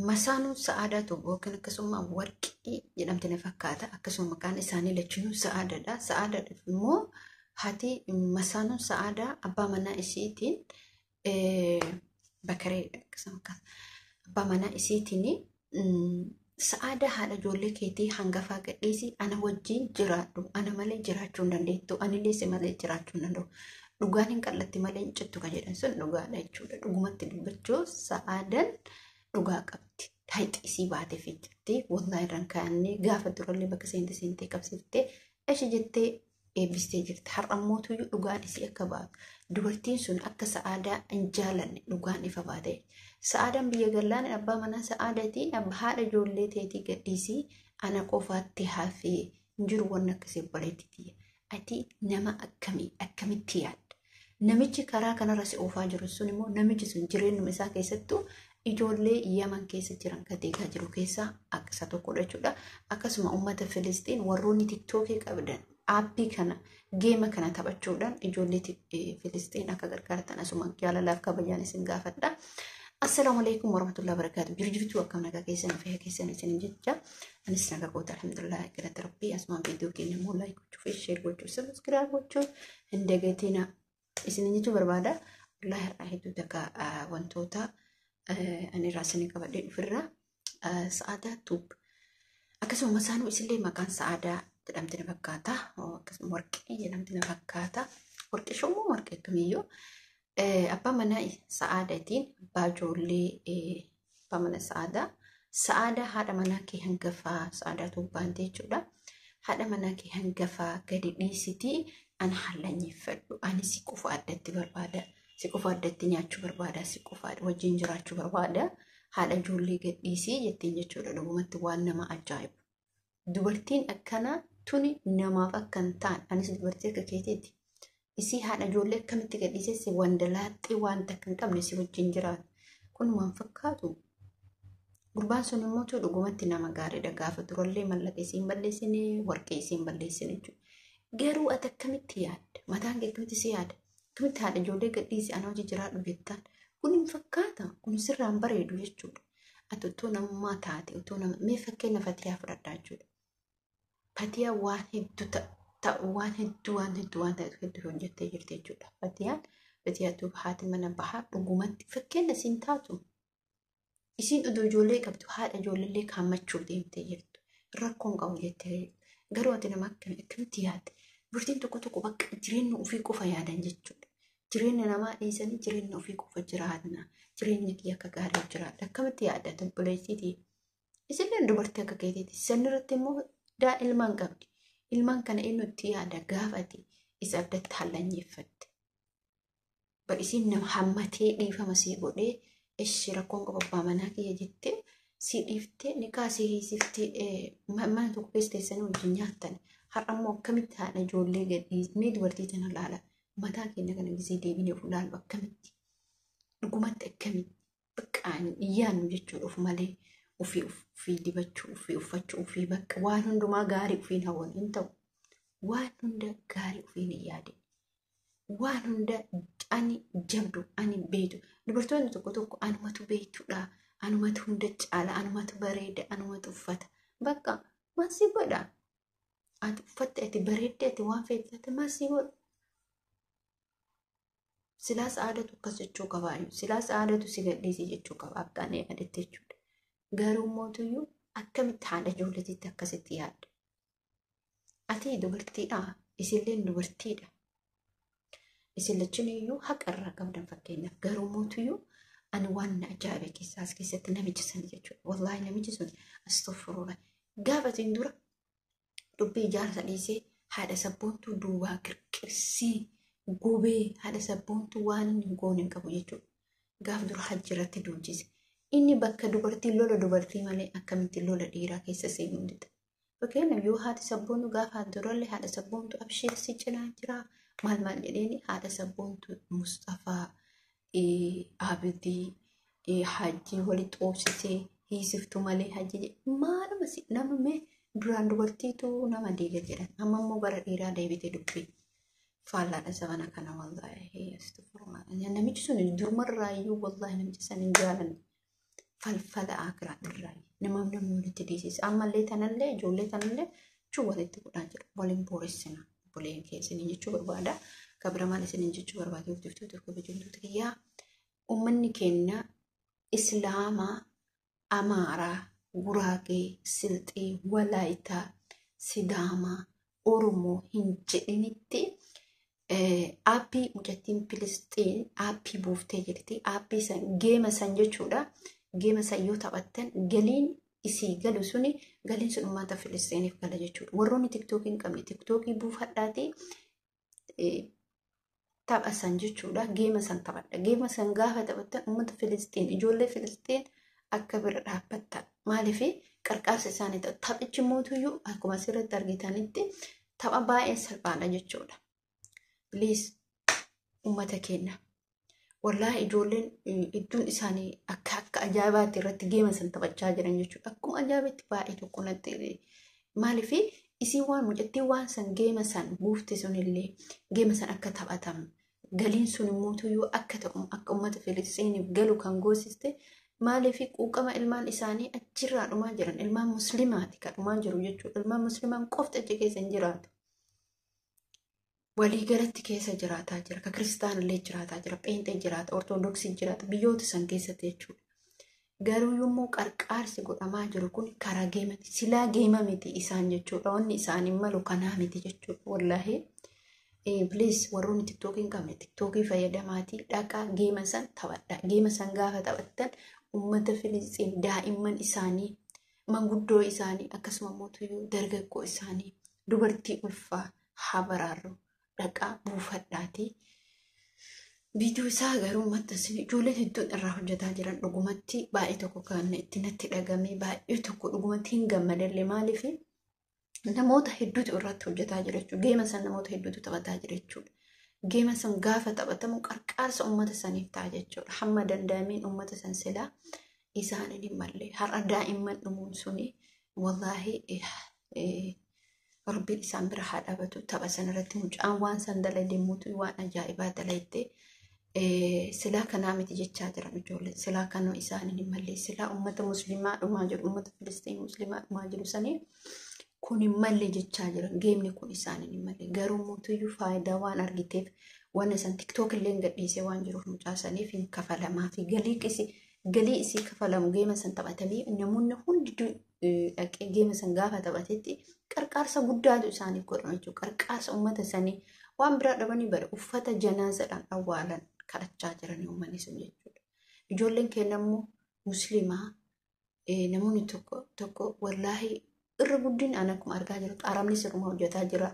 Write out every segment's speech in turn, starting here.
Masaanuu sa'aadaatu yookiin akkasuma warqii jedhamte na fakkaata. Akkasuma maqaan isaanii lachinuu sa'aadaadha. Sa'aadaadhaaf immoo haati masaanuu sa'aadaa abbaa manaa isiitiin bakaree akkasuma abbaa manaa isiitiin sa'aadaa haadha ijoollee keetii hangafaa gadhiisi ana wajjin jiraadhu. Ana malee jiraachuu hin dandeettu. Anillee si malee jiraachuu hin danda'u. Dhugaan hin qal'atti malee hin cittu kan jedhan sun dhugaadha jechuudha. Dhugumatti dubbachuu sa'aadaan dhugaa qabdi. Taayixisii baatee fiichattee wallaahi irraan kaa'annee gaafa durallee bakka seentee qabsiiftee ishi jettee eebbistee jirti. Har'ammootuyyuu dhugaan isii akka baatu. Dubartiin sun akka sa'aadaa hin jaalanne dhugaan ifa baatee. Sa'aadaan biyya gallaan abbaa manaa sa'aadaatiin haadha ijoollee teetii gadhiisii ana qofaatti hafee hin jiru waan akkasii bareediti. Ati nama akkamitti yaadda? Namichi karaa kanarra si oofaa jiru sun immoo namichi sun jireenyuma isaa keessattuu ijoollee Yaman keessa jiran gateegaa jiru keessaa akka tokkodha jechuudha. Akkasuma uummata Filistiin warroonni tiktookii qabdan aappii kana geema kana taphachuudhaan ijoollee Filistiin akka gargaartan asuma jaalalaaf kabajaan isin gaafadha. Assalaamu alaikum warahmatullahi wabarakatuh. Jirjirtuu akkam nagaa keessan fayyaa keessan isin jecha anis nagaa goota alhamdulillah galata rabbii asuma viidiyoo keenya immoo laayik gochuu fi sheer gochuu sabskiraayib gochuu hin dagatina isin jechuu barbaada. Wallahi har'a hedduu takka wantoota ani raasanii qabadhee dhufirraa sa'aadaa tuub akkasuma masaanuu isillee maqaan sa'aadaa jedhamte na fakkaata. Akkasuma warqee jedhamte na fakkaata. Warqee shommoo warqee akkamiyyuu abbaa manaa sa'aadaatiin abbaa ijoollee abbaa mana sa'aadaa haadha manaa kee hangafaa sa'aadaa tuubbaante jechuudha. Haadha manaa kee hangafaa gadi dhiisitii an haallanyeeffadhu ani si qofa addatti barbaada. Si qofa addatti nyaachuu barbaada. Si qofa wajjin jiraachuu barbaada. Haadha ijoollee gadhiisii jettiin jechuudha. Dhugumatti waan nama ajaa'ibu. Dubartiin akkana tuni namaaf akka hin taane anis dubartii akka keetiiti. Isii haadha ijoollee akkamitti gadhiisee si wandalaaxxee wanta akka hin qabne si wajjin jiraata. Kun waan fakkaatu. Gurbaan sun immoo dhugumatti nama gaariidha. Gaafa durallee mallaqa isiin balleessine warqee isiin balleessine jechuudha. Garuu ati akkamitti yaadda? Mataan kee akkamitti si yaada? Akkamitti haadha ijoollee gadhiisii ana hojii jiraadhu jettaan? Kun hin fakkaata. Kun sirraan bareedu jechuudha. Ati utuu namummaa taate utuu nama mee fakkeenya Fatiyaa fudhadhaa jechuudha. Fatiyaa waan hedduu waan hedduu hojjettee jirti jechuudha. Fatiyaatu haati mana bahaa dhugumatti fakkeenya siin taatu. Isiin uduu ijoollee qabdu haadha ijoollee kaammachuuf deemtee jirtu. Rakkoon qabu jettee garuu ati nama akkamitti yaadde? Dubartiin tokko bakka jireenya ofii qofa yaadan jechuudha. Jireenya namaa dhiisanii jireenya ofii qofa jiraatna. Jireenya kiyya akka gaarii jiraadha. Akkamitti yaadda obboleettiitii? Isillee dubartii akka keetiiti. Sanirratti immoo ilmaan qabdi. Ilmaan kana inni itti yaada gaafate isa addatti haallanyeeffatte. Bar isiin nama hammatee dhiifama sii godhee ishi rakkoon qaba abbaa manaa kiyya jettee si dhiiftee ni kaasee hiisiftee mana tokko keessa teessanii wajjin nyaattan. Har'ammoo akkamitti haadha ijoollee gadhiisnee dubartii tana laala. Mataa keenya kana gisee deebinee of ilaalu akkamitti? Dhugumatti akkamitti? Baqqaan iyyaannu jechuudha of malee ofii dibachuu ofii uffachuu ofii bakka waan hundumaa gaarii ofiin hawwan hin ta'u. Waan hunda gaarii ofiin hin yaadin. Waan hunda ani jabdu ani beetu. Dubartoonni tokko anumatu beetudha. Anumatu hunda caala anumatu bareeda anumatu uffata. Bakka maasii godha. Ati uffatte ati bareedde ati waan feetate maasii godha. Silaas aadatu akkas jechuu qabaayu. Silaas aadatu si gadhiisii jechuu qaba akkaan yaadatte jechuudha. Garuu mootuyyuu akkamitti haadha ijoolleetitti akkasitti yaadda? Ati dubartiidha. Isilleen dubartiidha. Isin lachiniyyuu haqa irraa qabdan fakkeenyaaf. Garuu mootuyyuu ani waan na ajaa'ibe keessaas keessatti namichi sana jechuudha. Wallaahi namichi sun astaghfirullah. Gaafatiin dura dubbii ijaarsa dhiisee haadha sabboontuu duubaa qirqirsii gubee haadha sabboontuu waan hin goone hin qabu jechuudha. Gaaf dura hajjirratti duujise. Inni bakka dubartiin lola dubartii malee akkamitti lola dhiiraa keessa seenuu dida. Fakkeenyaaf yoo haati sabboontuu gaafa durallee haadha sabboontuu abshee si cinaa jira. Maal jedheeni haadha sabboontuu Mustafaa Abidii hajjii walitti oobsisee hiisiftu malee hajji maaluma si nama mee duraan dubartiitu nama diiga jedhan amma immoo bara dhiiraa deebitee dubbii faallaadha sabana kana wallaahi astaghfirullah. Namichi sun durmarraayyuu wallaahi namichi san hin jaalanne. falfala akiraa irraa namni walitti dhiisisa. Ammallee tanallee ijoollee tanallee jechuu walitti godhaa jira. Waliin booressina buleen keessanii jechuu barbaada. Kabira maal isiniin jechuu barbaada hordoftoota kabajamtoota kiyyaa. Uummanni keenya Islaamaa, Amaaraa, Guraagee, Silxii, Walaayitaa, Sidaamaa, Oromoo hin jedhinitti aappii mucattiin Filisxiin aappii buuftee jirti. Aappii san geema san jechuudha. Geema san yoo taphattan galiin isii galu suni galiin sun uummata Filisxiiniif gala jechuudha. Warroonni tiktookii hin qabne tiktookii buufadhaatii tapha san jechuudha. Geema san taphadha. Geema san gaafa taphattan uummata Filisxiin ijoollee Filisxiin akka bira dhaabbattan. Maaliif qarqaarsa isaanii ta'u taphichi mootuyyuu akkuma asirratti argitanitti tapha baay'ee salphaadha jechuudha. Please uummata keenya wallaahi ijoolleen iddoon isaanii akka ajaa'ibaatti irratti geema san taphachaa jiran jechuudha. Akkuma ajaa'ibaatti baay'ee tokko natti maaliif isii waan mucattii waan san geema san buufte sunillee geema san akka taphatamu galiin sun mootuyyuu akka ta'u akka uummata Filisxiiniif galu kan goosiste. Maaliif quuqama ilmaan isaanii achirraa dhumaa jiran ilmaan muslimaati kan dhumaa jiru jechuudha. Ilmaan muslimaan qofti achi keessa hin jiraatu. Walii galatti keessa jiraataa jira. Ka kiristaanillee jiraataa jira. Pheenxee jiraata. Ortodoksii jiraata. Biyyoota san keessatti jechuudha. Garuu yommuu qarqaarsi godhamaa jiru kun karaa geemati. Silaa geema miti isaan jechuudha. Wanni isaanii malu kanaa miti jechuudha. Wallaahi. Please warroonni tiktookii hin qabne tiktookii fayyadamaatii dhaqaa geema san taphadha. Geema san gaafa taphattan uummata Filisxiin daa'imman isaanii manguddoo isaanii akkasuma mootuyyuu dargaggoo isaanii dubartii ulfaa haa baraarru dhaqaa buufadhaatii. Viidiyoo isaa garuu maxxansin ijoolleen hedduun irraa hojjetaa jiran dhugumatti baay'ee tokko kan itti natti dhagame baay'ee tokko dhugumatti hin gammadallee maaliif namoota hedduutu irratti hojjetaa jira jechuudha. Geema san namoota hedduutu taphataa jira jechuudha. Geema san gaafa taphatamu qarqaarsa uummata saniif ta'a jechuudha. Hamma danda'ameen uummata san silaa isaaniin hin malle. Har'a daa'imman dhumuun suni wallaahi rabbiin isaan bira haa dhaabatu. Tapha san irratti mucaan waan san dalagde muutu waan ajaa'ibaa dalagde silaa kanaa miti jechaa jiran ijoollee. Silaa kanuu isaaniin hin malle. Silaa uummata muslimaa dhumaa jiru uummata Filisxiin muslimaa dhumaa jiru sanii kun hin malle jechaa jiran. Geemni kun isaaniin hin malle. Garuu mootuyyuu faayidaa waan argiteef waan san tiktook illee gadhiisee waan jiruuf mucaa saniif hin kafalamaa fi galii isii kafalamu geema san taphatanii namoonni hundi dhaqee geema san gaafa taphatetti qarqaarsa guddaatu isaaniif godhama jechuudha. Qarqaarsa uummata sanii waan biraa dhabanii bara uffata janaazaadhaan awwaalan kadhachaa jiran uummanni sun jechuudha. Ijoolleen keenya immoo muslimaa namoonni tokko wallaahi irra guddin ana akkuma argaa jirtu arabni siruma hojjetaa jira.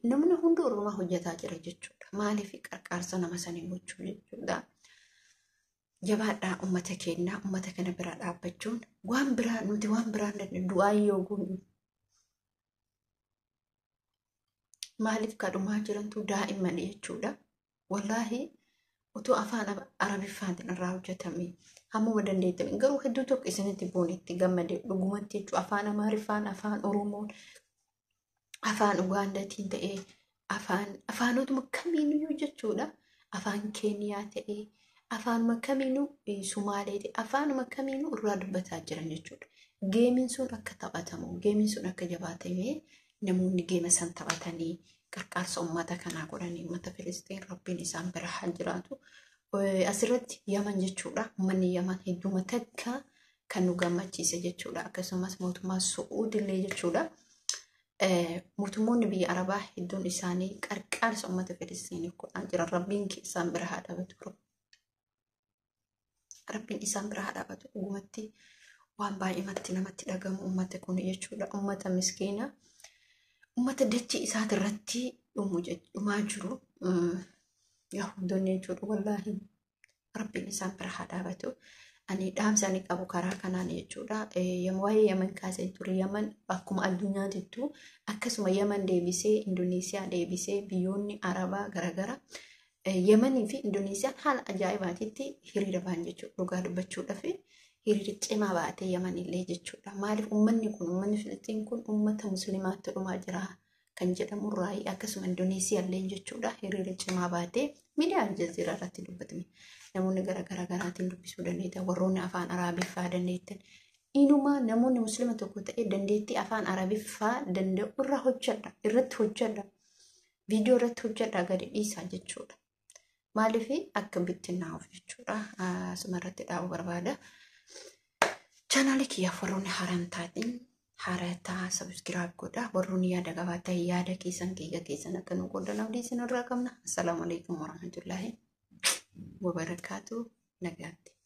Namni hundi ormaa hojjetaa jira jechuudha. Maaliif qarqaarsa nama sanii gochuu jechuudha. Jabaadhaa uummata keenya uummata kana bira dhaabbachuun waan biraa nuti waan biraan du'aa yoo goonu maaliif kadhumaa jirantu daa'imman jechuudha. Wallaahi utuu afaan arabiffaatiin irraa hojjetame hammuma dandeettame garuu hedduu tokko isinitti boonitti gammade dhugumatti jechuudha. Afaan amaariffaan afaan oromoon afaan ugaandaatiin ta'ee afaanotuma kamiiniyyuu jechuudha. Afaan keeniyaa ta'ee afaanuma kamiinuu sumaalee ta'e afaanuma kamiinuu irraa dubbataa jiran jechuudha. Geemiin sun akka taphatamu geemiin sun akka jabaatamee namoonni geema san taphatanii qarqaarsa uummata kanaa godhanii uummata Filisxiin rabbiin isaan bira haa jiraatu. Asirratti Yaman jechuudha. Uummanni Yaman hedduma takka kan nu gammachiise jechuudha. Akkasumas mootummaa Su'uudillee jechuudha. Mootummoonni biyya Arabaa hedduun isaanii qarqaarsa uummata Filisxiiniif godhaa jiran. Rabbiin isaan bira haa dhaabatu. Rabbiin isaan bira haa dhaabatu. Dhugumatti waan baay'eematti namatti dhagamu uummata kun jechuudha. Uummata miskiina. Uummata dachii isaati irratti dhumaa jiru. Yahudoonni jechuudha. Wallaahi rabbiin isaan bira haa dhaabatu. Ani dhaamsanii qabu karaa kanaan jechuudha. Waa'ee Yaman kaasee ture. Yaman akkuma addunyaatittu akkasuma Yaman deebisee Indoneesiyaa deebisee biyyoonni Arabaa garaagara Yamanii fi Indoneesiyaan haala ajaa'ibaatitti hiriira ba'an jechuudha. Dhugaa dubbachuudhaaf hiriira cimaa baatee Yaman illee jechuudha. Maaliif uummanni kun uummanni Filisxiin kun uummata musliimaatti dhumaa jira kan jedhamu raayii akkasuma Indoneesiyaa illee jechuudha hiriira cimaa baatee miidiyaa Aljazeeraa irratti dubbatame. Namoonni garaagaraatiin dubbisuu dandeettan warroonni afaan Arabiffaa dandeettan inuma namoonni muslima tokko ta'e dandeettii afaan Arabiffaa danda'u irratti hojjedha viidiyoo irratti hojjedha gadi dhiisaa jechuudha. Maaliif akka bittinnaa'uuf jechuudha. Asuma irratti dhaabuu barbaada. Chaanaalii kiyyaaf warroonni haaraan taatiin harataa subscribe godha. Warroonni yaada qabaatan yaada keessan akka nu qoodan abdii isin irraa qabna. Assalaamu alaikum warahmatullahi wabarakatuh. Nagaatti.